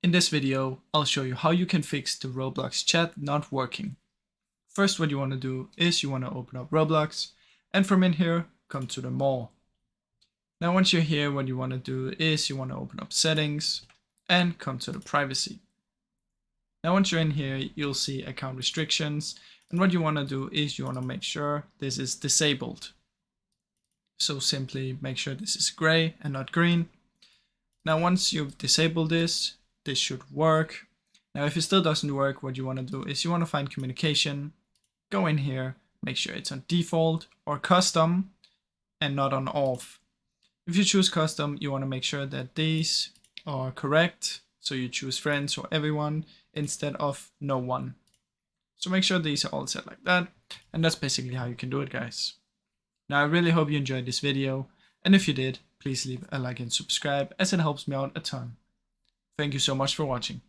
In this video, I'll show you how you can fix the Roblox chat not working. First, what you want to do is you want to open up Roblox, and from in here, come to the mall. Now once you're here, what you want to do is you want to open up settings and come to the privacy. Now once you're in here, you'll see account restrictions, and what you want to do is you want to make sure this is disabled. So simply make sure this is gray and not green. Now once you've disabled this should work. Now if it still doesn't work, what you want to do is you want to find communication, go in here, make sure it's on default or custom and not on off. If you choose custom, you want to make sure that these are correct. So you choose friends or everyone instead of no one. So make sure these are all set like that. And that's basically how you can do it, guys. Now I really hope you enjoyed this video. And if you did, please leave a like and subscribe as it helps me out a ton. Thank you so much for watching.